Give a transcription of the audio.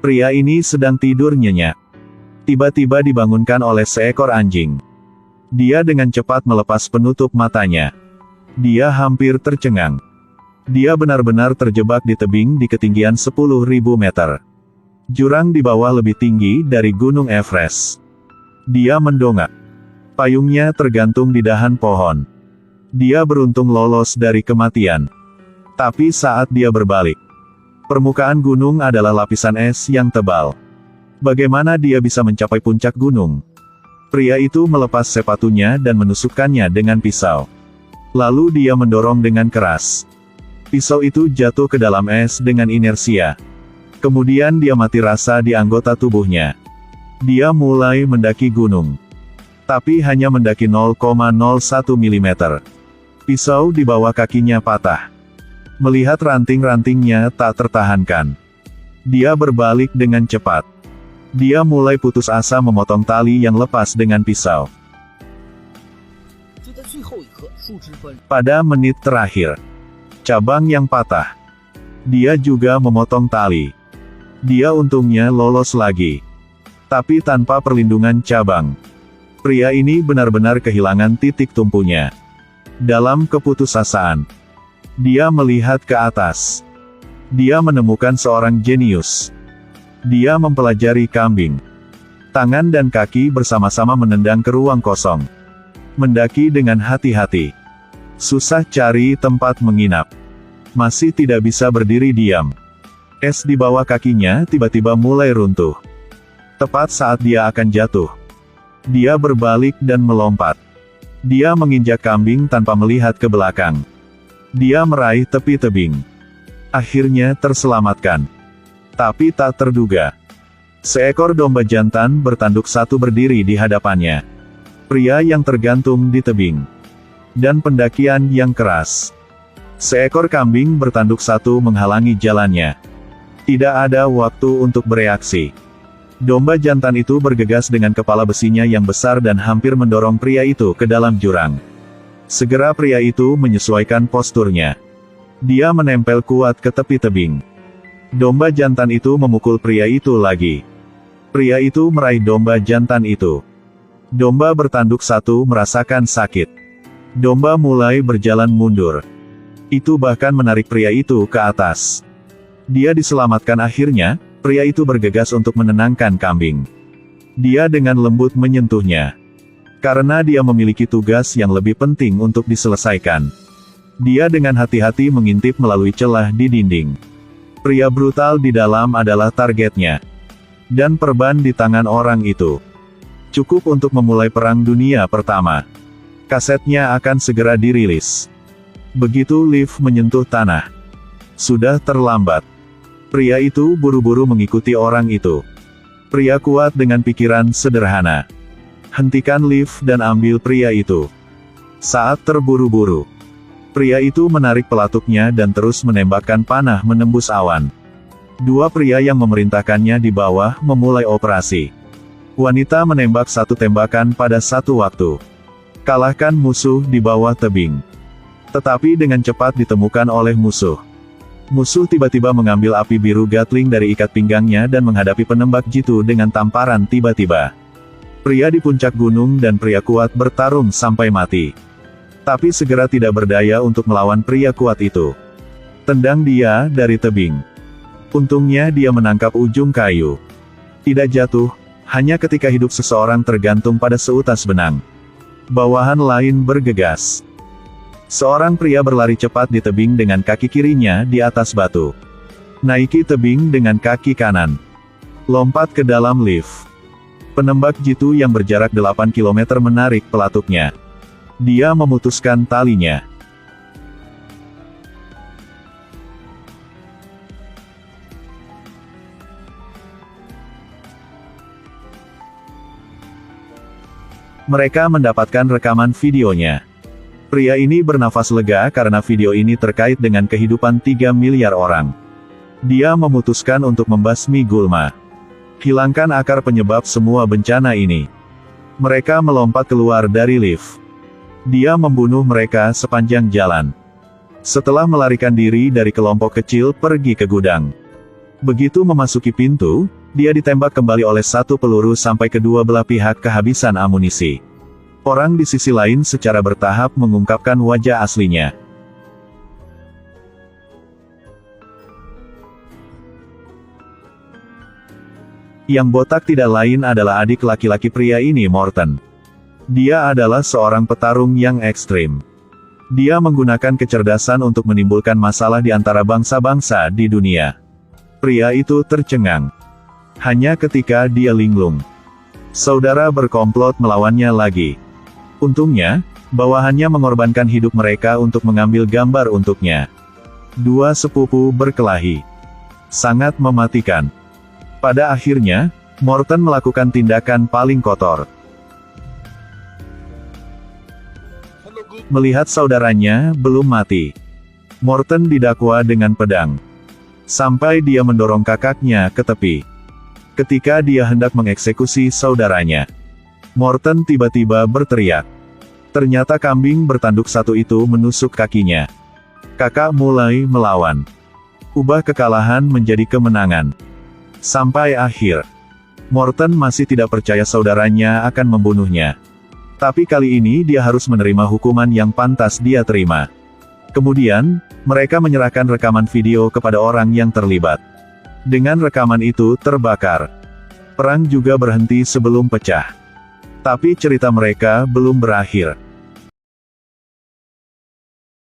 Pria ini sedang tidur nyenyak. Tiba-tiba dibangunkan oleh seekor anjing. Dia dengan cepat melepas penutup matanya. Dia hampir tercengang. Dia benar-benar terjebak di tebing di ketinggian 10.000 meter. Jurang di bawah lebih tinggi dari Gunung Everest. Dia mendongak. Payungnya tergantung di dahan pohon. Dia beruntung lolos dari kematian. Tapi saat dia berbalik, permukaan gunung adalah lapisan es yang tebal. Bagaimana dia bisa mencapai puncak gunung? Pria itu melepas sepatunya dan menusukkannya dengan pisau. Lalu dia mendorong dengan keras. Pisau itu jatuh ke dalam es dengan inersia. Kemudian dia mati rasa di anggota tubuhnya. Dia mulai mendaki gunung. Tapi hanya mendaki 0,01 mm. Pisau di bawah kakinya patah. Melihat ranting-rantingnya tak tertahankan, dia berbalik dengan cepat. Dia mulai putus asa memotong tali yang lepas dengan pisau. Pada menit terakhir, cabang yang patah. Dia juga memotong tali. Dia untungnya lolos lagi. Tapi tanpa perlindungan cabang, pria ini benar-benar kehilangan titik tumpunya. Dalam keputusasaan, dia melihat ke atas. Dia menemukan seorang jenius. Dia mempelajari kambing. Tangan dan kaki bersama-sama menendang ke ruang kosong. Mendaki dengan hati-hati. Susah cari tempat menginap. Masih tidak bisa berdiri diam. Es di bawah kakinya tiba-tiba mulai runtuh. Tepat saat dia akan jatuh, dia berbalik dan melompat. Dia menginjak kambing tanpa melihat ke belakang. Dia meraih tepi tebing. Akhirnya terselamatkan. Tapi tak terduga, seekor domba jantan bertanduk satu berdiri di hadapannya. Pria yang tergantung di tebing. Dan pendakian yang keras. Seekor kambing bertanduk satu menghalangi jalannya. Tidak ada waktu untuk bereaksi. Domba jantan itu bergegas dengan kepala besinya yang besar dan hampir mendorong pria itu ke dalam jurang. Segera pria itu menyesuaikan posturnya. Dia menempel kuat ke tepi tebing. Domba jantan itu memukul pria itu lagi. Pria itu meraih domba jantan itu. Domba bertanduk satu merasakan sakit. Domba mulai berjalan mundur. Itu bahkan menarik pria itu ke atas. Dia diselamatkan akhirnya, pria itu bergegas untuk menenangkan kambing. Dia dengan lembut menyentuhnya. Karena dia memiliki tugas yang lebih penting untuk diselesaikan. Dia dengan hati-hati mengintip melalui celah di dinding. Pria brutal di dalam adalah targetnya. Dan perban di tangan orang itu cukup untuk memulai Perang Dunia Pertama. Kasetnya akan segera dirilis. Begitu lift menyentuh tanah, sudah terlambat. Pria itu buru-buru mengikuti orang itu. Pria kuat dengan pikiran sederhana. Hentikan lift dan ambil pria itu. Saat terburu-buru, pria itu menarik pelatuknya dan terus menembakkan panah menembus awan. Dua pria yang memerintahkannya di bawah memulai operasi. Wanita menembak satu tembakan pada satu waktu. Kalahkan musuh di bawah tebing. Tetapi dengan cepat ditemukan oleh musuh. Musuh tiba-tiba mengambil api biru Gatling dari ikat pinggangnya dan menghadapi penembak jitu dengan tamparan tiba-tiba. Pria di puncak gunung dan pria kuat bertarung sampai mati. Tapi segera tidak berdaya untuk melawan pria kuat itu. Tendang dia dari tebing. Untungnya dia menangkap ujung kayu. Tidak jatuh, hanya ketika hidup seseorang tergantung pada seutas benang. Bawahan lain bergegas. Seorang pria berlari cepat di tebing dengan kaki kirinya di atas batu. Naiki tebing dengan kaki kanan. Lompat ke dalam lift. Penembak jitu yang berjarak 8 km menarik pelatuknya. Dia memutuskan talinya. Mereka mendapatkan rekaman videonya. Pria ini bernafas lega karena video ini terkait dengan kehidupan 3 miliar orang. Dia memutuskan untuk membasmi gulma. Hilangkan akar penyebab semua bencana ini. Mereka melompat keluar dari lift. Dia membunuh mereka sepanjang jalan. Setelah melarikan diri dari kelompok kecil pergi ke gudang. Begitu memasuki pintu, dia ditembak kembali oleh satu peluru sampai kedua belah pihak kehabisan amunisi. Orang di sisi lain secara bertahap mengungkapkan wajah aslinya. Yang botak tidak lain adalah adik laki-laki pria ini, Morten. Dia adalah seorang petarung yang ekstrim. Dia menggunakan kecerdasan untuk menimbulkan masalah di antara bangsa-bangsa di dunia. Pria itu tercengang. Hanya ketika dia linglung. Saudara berkomplot melawannya lagi. Untungnya, bawahannya mengorbankan hidup mereka untuk mengambil gambar untuknya. Dua sepupu berkelahi. Sangat mematikan. Pada akhirnya, Morten melakukan tindakan paling kotor. Melihat saudaranya belum mati, Morten didakwa dengan pedang. Sampai dia mendorong kakaknya ke tepi. Ketika dia hendak mengeksekusi saudaranya, Morten tiba-tiba berteriak. Ternyata kambing bertanduk satu itu menusuk kakinya. Kakak mulai melawan. Ubah kekalahan menjadi kemenangan. Sampai akhir, Morten masih tidak percaya saudaranya akan membunuhnya. Tapi kali ini dia harus menerima hukuman yang pantas dia terima. Kemudian, mereka menyerahkan rekaman video kepada orang yang terlibat. Dengan rekaman itu terbakar, perang juga berhenti sebelum pecah. Tapi cerita mereka belum berakhir.